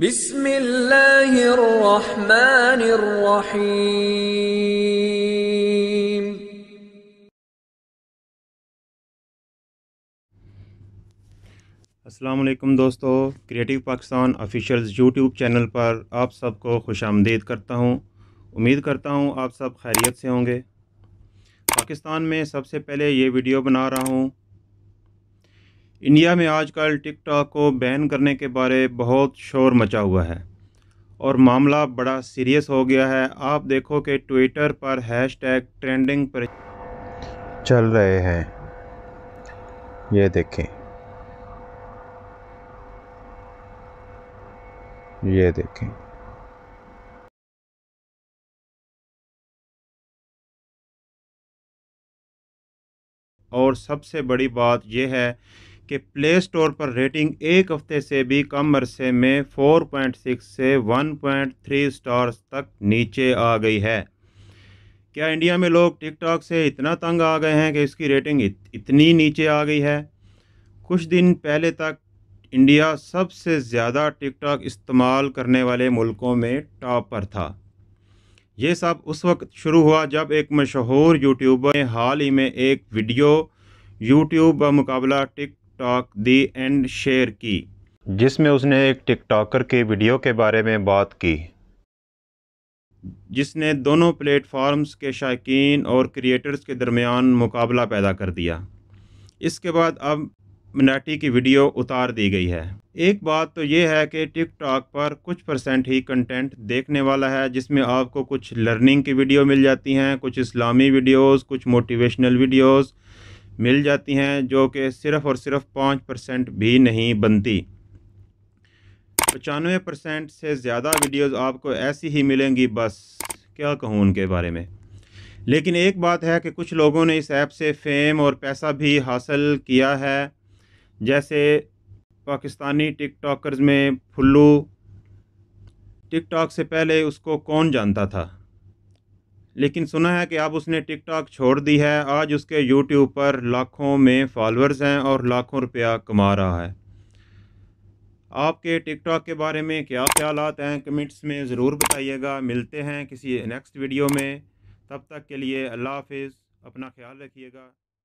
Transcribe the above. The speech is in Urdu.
بسم اللہ الرحمن الرحیم۔ السلام علیکم دوستو، creative Pakistan officials YouTube channel پر آپ سب کو خوش آمدید کرتا ہوں۔ امید کرتا ہوں آپ سب خیریت سے ہوں گے۔ پاکستان میں سب سے پہلے یہ ویڈیو بنا رہا ہوں۔ انڈیا میں آج کل ٹک ٹاک کو بین کرنے کے بارے بہت شور مچا ہوا ہے اور معاملہ بڑا سیریس ہو گیا ہے۔ آپ دیکھو کہ ٹویٹر پر ہیش ٹیگ ٹرینڈنگ پر چل رہے ہیں، یہ دیکھیں، یہ دیکھیں۔ اور سب سے بڑی بات یہ ہے کہ پلے اسٹور پر ریٹنگ ایک ہفتے سے بھی کم عرصے میں 4.6 سے 1.3 سٹارز تک نیچے آ گئی ہے۔ کیا انڈیا میں لوگ ٹک ٹاک سے اتنا تنگ آ گئے ہیں کہ اس کی ریٹنگ اتنی نیچے آ گئی ہے؟ کچھ دن پہلے تک انڈیا سب سے زیادہ ٹک ٹاک استعمال کرنے والے ملکوں میں ٹاپ پر تھا۔ یہ سب اس وقت شروع ہوا جب ایک مشہور یوٹیوبر نے حال ہی میں ایک ویڈیو یوٹیوب بمقابلہ TikTok the end share کی، جس میں اس نے ایک ٹک ٹاکر کے ویڈیو کے بارے میں بات کی جس نے دونوں پلیٹ فارمز کے شائقین اور کریٹرز کے درمیان مقابلہ پیدا کر دیا۔ اس کے بعد اب مناٹی کی ویڈیو اتار دی گئی ہے۔ ایک بات تو یہ ہے کہ ٹک ٹاک پر کچھ % ہی کنٹینٹ دیکھنے والا ہے، جس میں آپ کو کچھ لرننگ کی ویڈیو مل جاتی ہیں، کچھ اسلامی ویڈیوز، کچھ موٹیویشنل ویڈیوز مل جاتی ہیں، جو کہ صرف اور صرف 5% بھی نہیں بنتی۔ 95% سے زیادہ ویڈیوز آپ کو ایسی ہی ملیں گی، بس کیا کہوں ان کے بارے میں۔ لیکن ایک بات ہے کہ کچھ لوگوں نے اس ایپ سے فیم اور پیسہ بھی حاصل کیا ہے، جیسے پاکستانی ٹک ٹاکرز میں پھلو۔ ٹک ٹاک سے پہلے اس کو کون جانتا تھا، لیکن سنا ہے کہ اب اس نے ٹک ٹاک چھوڑ دی ہے۔ آج اس کے یوٹیوب پر لاکھوں میں فالورز ہیں اور لاکھوں روپیہ کما رہا ہے۔ آپ کے ٹک ٹاک کے بارے میں کیا خیالات ہیں؟ کمنٹس میں ضرور بتائیے گا۔ ملتے ہیں کسی نیکسٹ ویڈیو میں، تب تک کے لیے اللہ حافظ، اپنا خیال رکھیے گا۔